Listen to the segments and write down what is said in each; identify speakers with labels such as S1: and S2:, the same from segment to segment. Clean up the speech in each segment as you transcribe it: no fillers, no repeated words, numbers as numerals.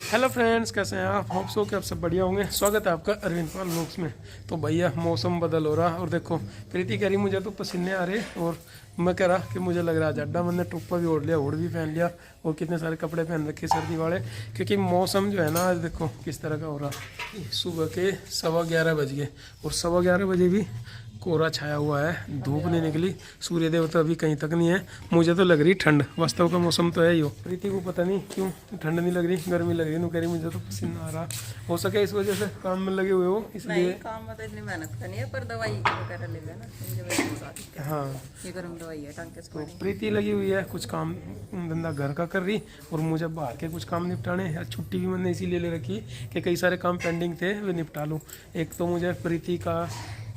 S1: Hello friends, कैसे हैं आप? होप सो कि आप सब बढ़िया होंगे। स्वागत है आपका अरविंद पाल व्लॉग्स में। तो भैया मौसम बदल हो रहा और देखो प्रीति कह रही मुझे तो पसीने आ रहे और मैं कह रहा कि मुझे लग रहा है जड्डा। मैंने टोपा भी ओढ़ लिया, हुड भी पहन लिया और कितने सारे कपड़े पहन रखे सर्दी वाले, क्योंकि मौसम जो है ना आज देखो किस तरह का हो रहा। सुबह के 11:15 बज गए और 11:15 बजे भी कोहरा छाया हुआ है, धूप नहीं निकली, सूर्य देवता अभी कहीं तक नहीं है। मुझे तो लग रही ठंड, वास्तव का मौसम तो है ही हो। प्रीति को पता नहीं क्यों ठंड नहीं लग रही, गर्मी लग रही। कह रही मुझे तो पसीना आ रहा। हो सके इस वजह से काम में लगे हुए हो, इसलिए
S2: काम में तो इतनी मेहनत करनी है, पर दवाई वगैरह ले लेना।
S1: हाँ
S2: ये गर्म दवाई है टांके से।
S1: तो प्रीति लगी हुई है कुछ काम धंधा घर का कर रही और मुझे बाहर के कुछ काम निपटाने हैं। छुट्टी भी मैंने इसीलिए ले रखी कि कई सारे काम पेंडिंग थे वे निपटा लूँ। एक तो मुझे प्रीति का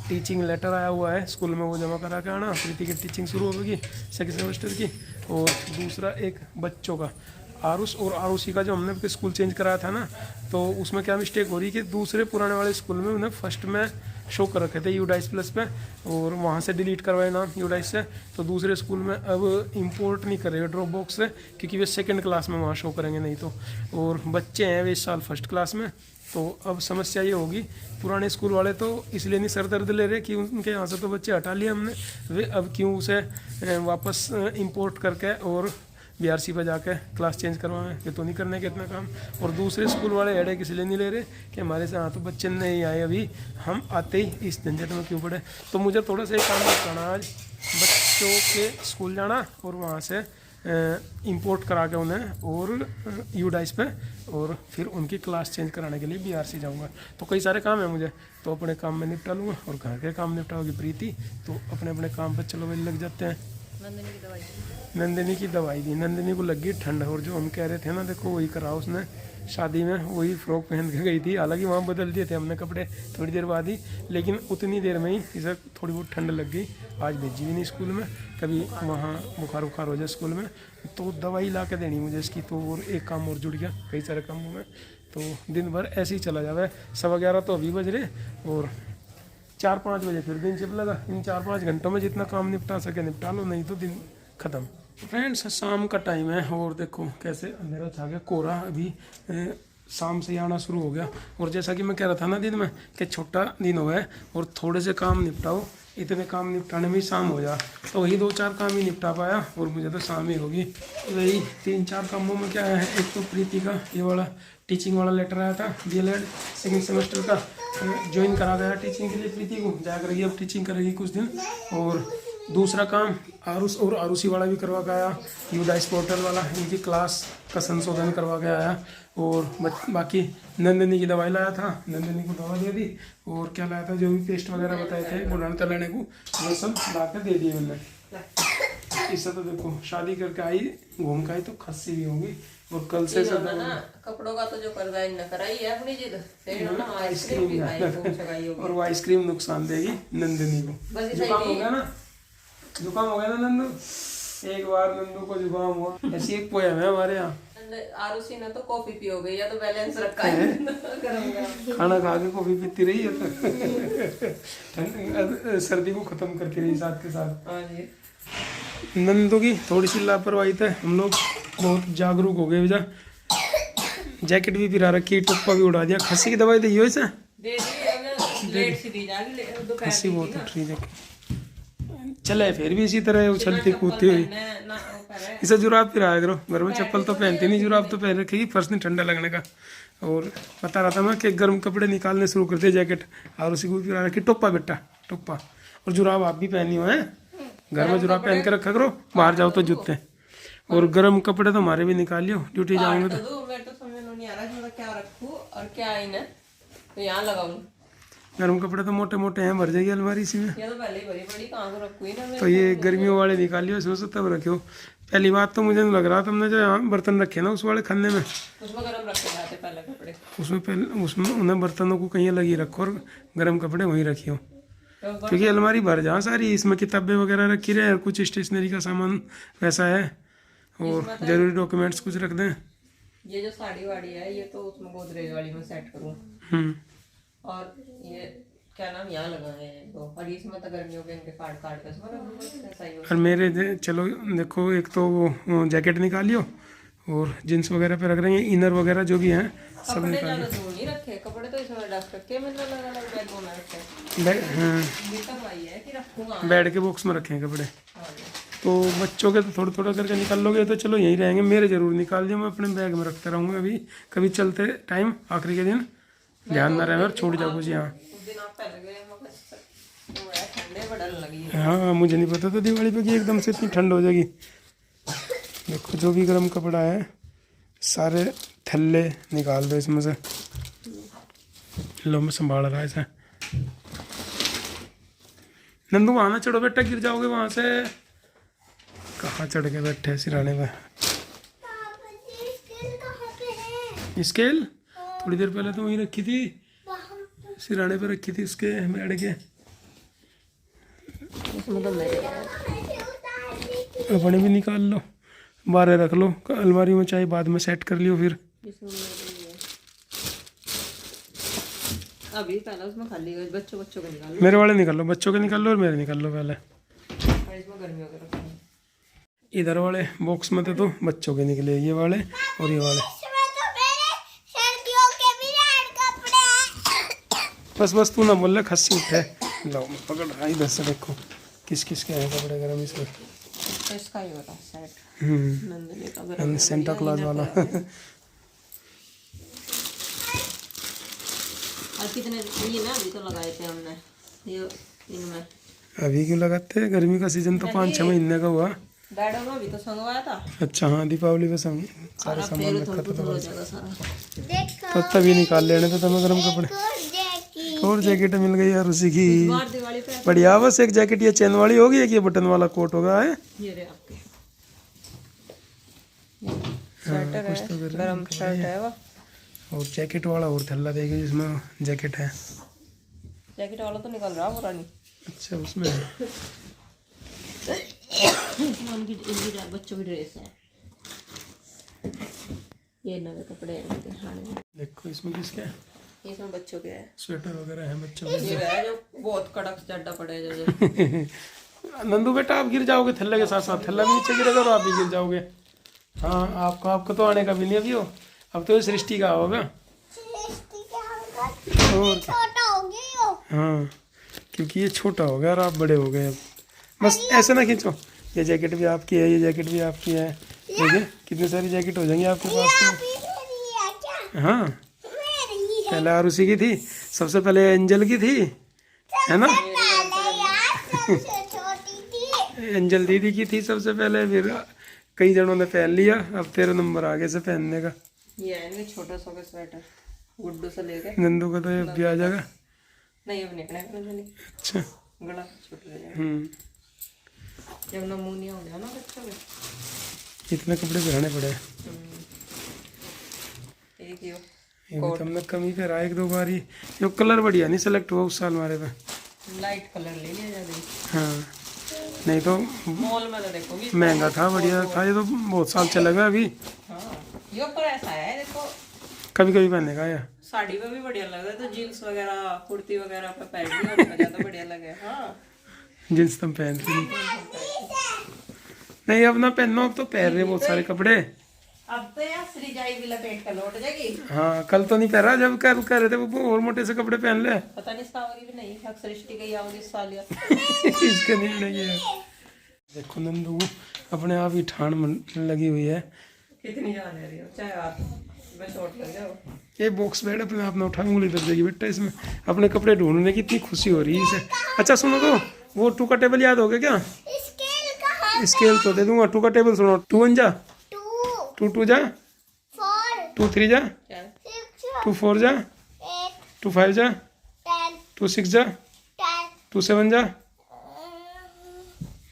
S1: टीचिंग लेटर आया हुआ है स्कूल में, वो जमा करा के आना। प्रीति की टीचिंग शुरू होगी सेकेंड सेमेस्टर की। और दूसरा एक बच्चों का आरुष और आरुषी का जो हमने स्कूल चेंज कराया था ना, तो उसमें क्या मिस्टेक हो रही कि दूसरे पुराने वाले स्कूल में उन्हें फर्स्ट में शो कर रखे थे यूडाइस प्लस पे और वहाँ से डिलीट करवाए नाम यूडाइस से। तो दूसरे स्कूल में अब इंपोर्ट नहीं करेगा ड्रॉप बॉक्स से, क्योंकि वे सेकंड क्लास में वहाँ शो करेंगे नहीं तो। और बच्चे हैं वे इस साल फर्स्ट क्लास में, तो अब समस्या ये होगी। पुराने स्कूल वाले तो इसलिए नहीं सर दर्द ले रहे कि उनके यहाँ से तो बच्चे हटा लिए हमने, वे अब क्यों उसे वापस इंपोर्ट करके और बीआरसी पर जाके क्लास चेंज करवाएं, ये तो नहीं करने के इतना काम। और दूसरे स्कूल वाले हेडेक इसलिए नहीं ले रहे कि हमारे से यहाँ तो बच्चे नहीं आए अभी, हम आते ही इस झंझट में क्यों पड़े। तो मुझे थोड़ा सा एक काम करना आज, बच्चों के स्कूल जाना और वहाँ से इंपोर्ट करा के उन्हें और यूडाइस पे और फिर उनकी क्लास चेंज कराने के लिए बीआरसी जाऊंगा। तो कई सारे काम है मुझे, तो अपने काम में निपटा लूँगा और घर के काम निपटाओगी प्रीति, तो अपने अपने काम पर चलो वही लग जाते हैं। नंदिनी की दवाई दी, नंदिनी को लगी ठंड और जो हम कह रहे थे ना देखो वही करा उसने शादी में, वही फ्रॉक पहन के गई थी। हालांकि वहाँ बदल दिए थे हमने कपड़े थोड़ी देर बाद ही, लेकिन उतनी देर में ही इसे थोड़ी बहुत ठंड लग गई। आज भेजी भी नहीं स्कूल में, कभी वहाँ बुखार उखार हो जाए स्कूल में तो दवाई ला के देनी मुझे इसकी। तो और एक काम और जुड़ गया कई सारे कामों में, तो दिन भर ऐसे ही चला जावे। 11:15 तो अभी बज रहे और 4-5 बजे फिर दिन छिप लगा। इन 4-5 घंटों में जितना काम निपटा सके निपटा लो, नहीं तो दिन ख़त्म। फ्रेंड्स शाम का टाइम है और देखो कैसे अंधेरा छा गया, कोहरा अभी शाम से आना शुरू हो गया। और जैसा कि मैं कह रहा था ना दिन में कि छोटा दिन हो गया और थोड़े से काम निपटाओ, इतने काम निपटाने में ही शाम हो जा, तो वही 2-4 काम ही निपटा पाया और मुझे तो शाम ही होगी। वही 3-4 कामों में क्या है, एक तो प्रीति का ये वाला टीचिंग वाला लेटर आया था, डीएलएड सेकेंड सेमेस्टर का ज्वाइन करा गया टीचिंग के लिए। प्रीति को जा करेगी अब टीचिंग करेगी कुछ दिन। और दूसरा काम आरुष और आरुषी वाला भी करवा के आया, यूडाइस पोर्टल वाला, इनकी क्लास का संशोधन करवा के आया। और बाकी नंदिनी की दवाई लाया था, नंदिनी को दवा दे दी। और क्या लाया था, जो भी पेस्ट वगैरह बताए थे बुढ़ान तलाने को, वो सब ला के दे दिए मैंने। इससे तो देखो शादी करके आई, घूम के आई तो खस्सी भी होगी। और कल से सब
S2: कपड़ों का तो जो करवाई न कराई है अपनी जिद,
S1: आइसक्रीम भी और वो आइसक्रीम नुकसान देगी नंदिनी को। जुकाम हो गया ना, जुकाम हो गया ना नंदू, एक बार नंदू को जुकाम हो, ऐसी एक पोयम है हमारे यहाँ।
S2: आरुषि ने तो कॉफी पी हो गई या तो बैलेंस रखा है गरम
S1: खाना खा के कॉफी पीती रही है तो सर्दी को खत्म करती रही साथ के साथ। नंदू की थोड़ी सी लापरवाही थे, हम लोग बहुत जागरूक हो गए। वजह जैकेट भी पिरा रखी, टुप्पा भी उड़ा दिया। खस्सी की दवाई दी हो इसे, खस्सी बहुत उठ रही है, चले फिर भी इसी तरह उछलती कूदती हुई। इसे जुराब पिराया करो, घर में चप्पल तो पहनती नहीं, जुराब तो पहन रखेगी, फर्श नहीं ठंडा लगने का। और बता रहा था मैं कि गर्म कपड़े निकालने शुरू कर दिए जैकेट, और उसी को पिरा रखी। टोपा बेटा टोपा, और जुराब आप भी पहनी हो है, घर में जुराब पहन के रखा करो, बाहर जाओ तो जूते। और गर्म कपड़े तो हमारे भी निकालियो, ड्यूटी जाऊंगे तो। गर्म कपड़े तो मोटे मोटे हैं, भर जाएगी अलमारी इसी में।
S2: ये तो पहले ही भरी पड़ी, कहाँ को रखूं ना मैं।
S1: तो ये गर्मियों वाले निकालियो, सोचो तब रखियो। पहली बात तो मुझे लग रहा तुमने जो यहाँ बर्तन रखे ना उस वाले खन्ने में,
S2: उसमें गर्म रखे जाते पहले कपड़े,
S1: उसमें उन्हें बर्तनों को कहीं अलग ही रखो और गर्म कपड़े वहीं रखियो, क्योंकि अलमारी भर जा सारी, इसमें किताबें वगैरह रखी रहे और कुछ स्टेशनरी का सामान वैसा है और जरूरी डॉक्यूमेंट्स कुछ रख दें।
S2: ये जो साड़ी वाड़ी है ये तो उसमें गोदरेज वाली में सेट करूँ। और ये क्या नाम यहाँ लगाए हैं तो, और इसमें तो गर्मियों के इनके काट काट के
S1: और मेरे चलो देखो, एक तो वो जैकेट निकालियो और जीन्स वगैरह पे रख रहे हैं, इनर वगैरह जो भी हैं सब
S2: कपड़े
S1: निकाल
S2: ज्यादा दूर नहीं रखे, कपड़े तो इसमें डस्ट रखे, मैंने अलग अलग बैगों में रखे।
S1: हाँ
S2: ये तब आई है कि रखूंगा।
S1: बेड के बॉक्स में रखे हैं कपड़े।
S2: हाँ जी।
S1: तो बच्चों के तो थोड़ा थोड़ा करके निकाल लोगे तो चलो यहीं रहेंगे, मेरे जरूर निकाल दिए, मैं अपने बैग में रखता रहूँगा। अभी कभी चलते टाइम आखिरी के दिन ध्यान ना रहे और छूट जाओ कुछ यहाँ।
S2: उस दिन आप पहले गए, मगर बड़ा ठंडे बदल लगी।
S1: हाँ मुझे नहीं पता था दिवाली पे कि एकदम से इतनी ठंड हो जाएगी। देखो जो भी गर्म कपड़ा है सारे थल्ले निकाल दो इसमें से। लो मैं संभाल रहा है इसे। नंदू वहाँ ना चढ़ो बेटा, गिर जाओगे वहाँ से। कहाँ चढ़ के बैठे सिराने पे। स्केल थोड़ी देर पहले तो वहीं रखी थी, सिराने पे रखी थी उसके बेड के। अपने भी निकाल लो, बाहर रख लो अलमारी में, चाहे बाद में सेट कर लियो फिर।
S2: अभी पहले उसमें खाली बच्चों बच्चों के निकाल लो।
S1: मेरे वाले निकाल लो, बच्चों के निकाल लो और मेरे निकाल लो पहले।
S2: और इसमें गर्मी वगैरह रखेंगे।
S1: इधर वाले बॉक्स में तो बच्चों के निकले, ये वाले और ये वाले। बस बस तू ना बोल रहा, खस्सी उठे। लो मैं पकड़ रहा, इधर से देखो किस किस के हैं कपड़े गर्म इसमें।
S2: तो इसका ही वाला सेट
S1: हम्म,
S2: नंदनी का गरम
S1: सेंटा क्लॉज वाला।
S2: और कितने ये ना अभी तो लगाए थे हमने ये इनमें।
S1: अभी क्यों लगाते हैं, गर्मी का सीजन तो 5-6 महीने का हुआ।
S2: डैडो में भी तो संगवाया था।
S1: अच्छा हाँ दीपावली पे संग सारे
S2: और अब
S1: सामान
S2: फिर
S1: रखा था
S2: हो जाएगा सारा।
S1: तो तभी निकाल लेने तो तुम्हें गर्म कपड़े। और जैकेट मिल गई यार उसी की,
S2: बार दिवाली पे
S1: बढ़िया। बस एक जैकेट ये चेन वाली होगी, एक ये बटन वाला कोट होगा है।
S2: ये रहे आपके स्वेटर है, गरम शर्ट है वो।
S1: और जैकेट वाला और थल्ला देगी जिसमें जैकेट है।
S2: जैकेट वाला तो निकल रहा पुरानी।
S1: अच्छा उसमें है।
S2: उनकी इनकी बच्चों की ड्रेस है। ये नवे कपड़े हैं इनके हाने में।
S1: देखो इसमें किसके है,
S2: ये इसमें बच्चों के है।
S1: स्वेटर वगैरह है बच्चों
S2: ये है जो बहुत कड़क जड्डा पड़े जो
S1: के। नंदू बेटा आप गिर जाओगे थल्ले के साथ साथ, थल्ला भी नीचे गिरेगा और आप भी गिर जाओगे। हाँ आपको तो आने का भी नहीं अभी हो, अब तो सृष्टि का होगा। और
S3: छोटा हो गया यो।
S1: हाँ क्योंकि ये छोटा हो गया और आप बड़े हो गए अब। बस ऐसे ना खींचो, ये जैकेट भी आपकी है, ये जैकेट भी आपकी है। ठीक है, कितनी सारी जैकेट हो जाएंगी आपके पास तो।
S3: मेरी है क्या?
S1: हाँ
S3: मेरी है।
S1: पहले आरुषि की थी, सबसे पहले एंजल की थी, है ना।
S3: पहले यार सबसे छोटी थी।
S1: एंजल दीदी की थी सबसे पहले, फिर कई जनों ने पहन लिया, अब 13 नंबर आगे से पहनने का।
S2: ये है इनके छोटा सा का स्वेटर गुड्डू से लेके।
S1: नंदू का तो ये भी आ जाएगा।
S2: नहीं अब निकलेगा नहीं।
S1: अच्छा
S2: गला छोटा रह जाएगा जब नमूनिया हो गया ना बच्चों के।
S1: इतने कपड़े पहने पड़े।
S2: एक यो
S1: ये भी तुमने कमी पे रहा एक दो बार ही। ये कलर बढ़िया नहीं सेलेक्ट हुआ उस साल हमारे पे।
S2: लाइट कलर ले लिया जाए।
S1: हाँ नहीं तो
S2: मॉल में तो देखोगी
S1: महंगा था, बढ़िया था, ये तो बहुत साल चला गया अभी।
S2: हाँ यो पर ऐसा है देखो,
S1: कभी कभी पहनने का या
S2: साड़ी में भी बढ़िया लग रहा है, तो जीन्स वगैरह कुर्ती वगैरह पे पहन लिया उसमें ज्यादा बढ़िया लगे। हाँ
S1: जींस तुम पहनती नहीं। नहीं अब ना पहनो, अब तो पहन रहे बहुत सारे कपड़े।
S2: अब तो यार श्रीजाई भी लपेट कर लौट जाएगी।
S1: हाँ कल तो नहीं पहना, जब कह रहे थे वो और मोटे से कपड़े पहन ले।
S2: पता नहीं इसका होगी भी नहीं, अक्सर सृष्टि गई आओगी इस साल या
S1: इसका नहीं है। देखो नंदू अपने आप ही ठान लगी हुई है।
S2: कितनी जान है रही हो चाहे आप मैं शॉर्ट कर जाओ।
S1: ये बॉक्स बेड अपने आप में उठा उंगली दब जाएगी बेटा इसमें। अपने कपड़े ढूंढने की इतनी खुशी हो रही है इसे। अच्छा सुनो तो, वो 2 का टेबल याद हो गया क्या?
S3: स्केल कहाँ?
S1: स्केल तो दे दूंगा, 2 का टेबल सुनो। 2 1 जा,
S3: 2
S1: 2 2 जा,
S3: 4
S1: 2 3 जा,
S2: क्या
S3: 6
S1: 2 4 जा,
S3: 8
S1: 2 5 जा,
S3: 10
S1: 2 6 जा,
S3: 10
S1: 2 7 जा।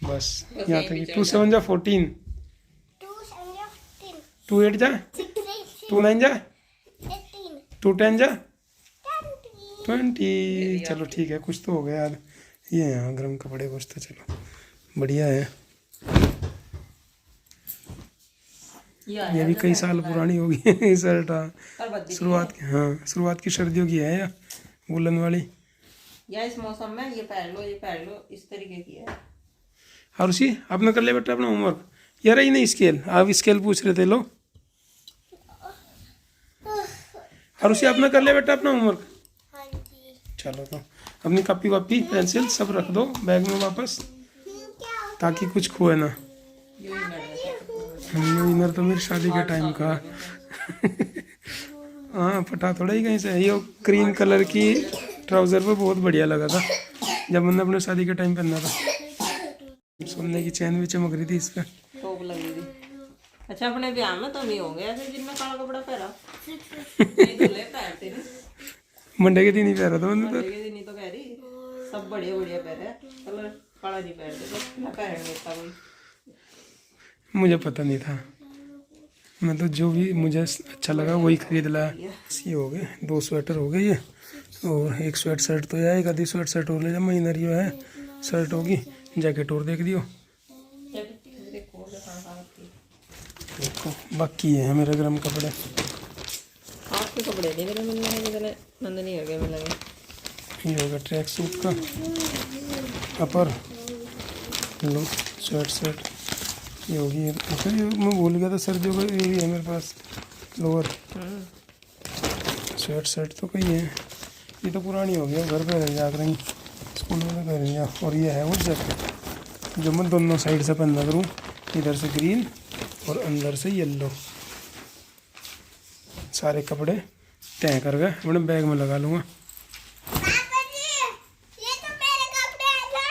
S1: बस यहाँ तक। 2 7 जा 14,
S3: 2 7 15
S1: 2 8 जा, 2 9 जा,
S3: 18
S1: 2 10 जा,
S3: 20
S1: 20। चलो ठीक है, कुछ तो हो गया यार। ये यहाँ गर्म कपड़े कुछ तो चलो बढ़िया है। ये भी कई साल पुरानी होगी शर्ट। हाँ शुरुआत की सर्दियों की है या वुलन वाली।
S2: या इस मौसम में ये पहन लो इस तरीके की है।
S1: और उसी आपने कर लिया बेटा अपना होमवर्क। यार ही नहीं स्केल, आप स्केल पूछ रहे थे लो। और उसे अपना कर लिया बेटा अपना होमवर्क?
S3: हाँ जी।
S1: चलो तो अपनी कॉपी वॉपी पेंसिल सब रख दो बैग में वापस,
S3: क्या होता
S1: ताकि कुछ खोए ना। न्यू इनर तो मेरी शादी के टाइम का। हाँ फटा थोड़ा ही कहीं से। ये क्रीम कलर की ट्राउजर पे बहुत बढ़िया लगा था जब मैंने अपने शादी के टाइम पहना था। सोने की चैन भी चमक रही थी इस पे।
S2: टोप लग रही थी। अच्छा अपने ब्याह में तो नहीं हो गया ऐसे जिनमें काला कपड़ा पहरा। नहीं दूल्हे पहनते नहीं।
S1: मंडे के दिन ही पहना था मैंने तो।
S2: मंडे के दिन ही तो कह रही सब बढ़िया बढ़िया पहरे कलर काला नहीं पहनते तो ना पहनने इतना कोई।
S1: मुझे पता नहीं था, मैं तो जो भी मुझे अच्छा लगा वही खरीद लाया। ये हो गए 2 स्वेटर हो गए ये, और एक स्वेट शर्ट तो है, एक आधी स्वेट शर्ट और ले जा महीना रियो है, शर्ट होगी, जैकेट और देख दियो। देखो बाकी है मेरे गर्म कपड़े।
S2: आपके कपड़े नहीं मेरे मन में निकले नंद नहीं हो गए मिल गए।
S1: ये होगा ट्रैक सूट का अपर, लो स्वेट शर्ट ये होगी। अच्छा ये मैं भूल गया था सर्दियों का, ये भी है मेरे पास लोअर। स्वेट शर्ट तो कहीं है, ये तो पुरानी हो गई घर पे रह जा रही स्कूल में कर रही। और ये है वो जैकेट जो मैं दोनों साइड से पहना करूँ, इधर से ग्रीन और अंदर से येलो। सारे कपड़े तय कर गए अपने बैग में लगा लूँगा।
S3: पापा जी, ये तो मेरे कपड़े हैं ना?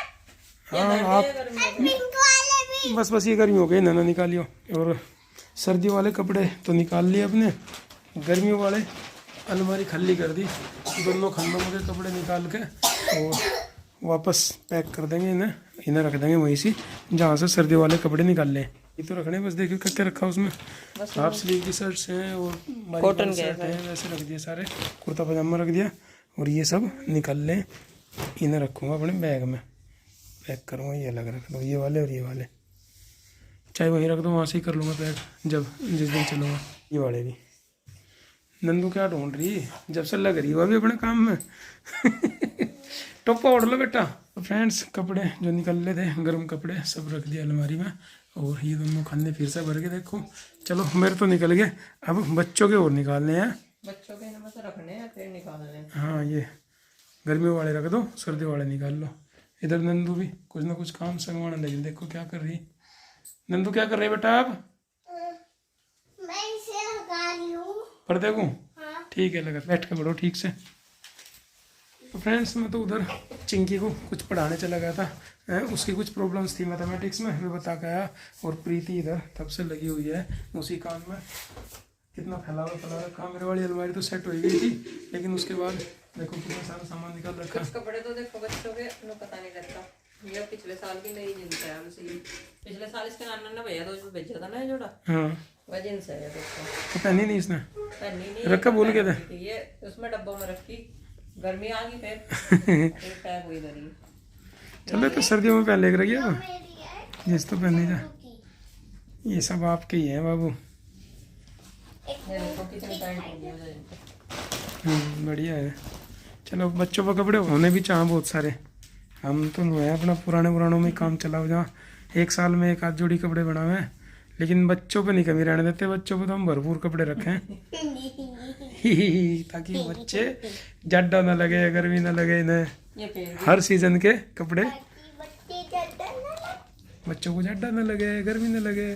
S1: हाँ आप
S3: पिंक वाले भी।
S1: बस ये गर्मी हो गई ना निकालियो। और सर्दियों वाले कपड़े तो निकाल लिए अपने, गर्मियों वाले अलमारी खाली कर दी। दोनों खंडों के कपड़े निकाल के और वापस पैक कर देंगे, इन्हें रख देंगे वहीं से जहाँ से सर्दियों वाले कपड़े निकाल लें। ये तो रखने बस, देखिए क्या रखा उसमें, हाफ स्लीव की शर्ट्स हैं और कॉटन शर्ट हैं, वैसे रख दिए सारे, कुर्ता पजामा रख दिया। और ये सब निकाल लें, इन्हें रखूँगा अपने बैग में, पैक करूँगा। ये अलग रख दो, ये वाले और ये वाले, चाहे वहीं रख दो, वहाँ से ही कर लूँगा पैक जब जिस दिन चलूँगा। ये वाले भी। नंदू क्या ढूंढ रही है, जब से लग रही है वो अभी अपने काम में। टोपा ओढ़ लो बेटा। तो फ्रेंड्स कपड़े जो निकल ले थे गर्म कपड़े सब रख दिया अलमारी में, और ये दोनों खाने फिर से भर के देखो। चलो मेरे तो निकल गए, अब बच्चों के और निकालने हैं।
S2: बच्चों के नंबर तो रखने हैं फिर निकालने हैं।
S1: हाँ ये गर्मियों वाले रख दो, सर्दी वाले निकाल लो। इधर नंदू भी कुछ ना कुछ काम संगवाना, लेकिन देखो क्या कर रही है। नंदू क्या कर रही है बेटा आप?
S3: मैं इसे लगा रही हूँ।
S1: पर देखूँ?
S3: हाँ।
S1: ठीक है लगा, बैठ के पढ़ो ठीक से। तो फ्रेंड्स मैं तो उधर चिंकी को कुछ पढ़ाने चला गया था, उसकी कुछ प्रॉब्लम्स थी मैथमेटिक्स में, मैं बता के आया। और प्रीति इधर तब से लगी हुई है उसी काम में। कितना फैला काम। मेरे वाली अलमारी तो सेट हो गई थी, लेकिन उसके बाद देखो कितना सारा सामान निकाल रखा।
S2: कुछ कपड़े तो देखो बच्चों के उन्हें पता नहीं लगता। ये पिछले साल की नई जींस है उसी, पिछले साल इसके नाना ने भैया तो उसमें भेजा था ना ये जोड़ा,
S1: हाँ
S2: वह जींस है दोस्तों।
S1: तो पहनी नहीं इसने,
S2: पहनी नहीं
S1: रखा भूल गए थे।
S2: ये उसमें डब्बों में रखी, गर्मी आ गई फिर पैक हुई इधर ही।
S1: चलो तो सर्दियों में पहन लेकर रखिए
S3: मेरी है
S1: जिस तो पहनने जा। ये सब आपके ही हैं बाबू।
S2: ये देखो कितनी टाइट हो गई है।
S1: बढ़िया है। चलो बच्चों पर कपड़े होने भी चाह बहुत सारे, हम तो है अपना पुरानों में काम चलाओ, जहाँ एक साल में एक आध जोड़ी कपड़े बनावे हैं, लेकिन बच्चों पे नहीं कमी रहने देते। बच्चों पे तो हम भरपूर कपड़े रखें ताकि बच्चे जड्डा ना लगे, गर्मी ना लगे इन्हें।
S2: ये पेड़
S1: हर सीजन के कपड़े
S3: बच्चे जल्दी ना
S1: बच्चों को जड्डा ना लगे, गर्मी ना लगे।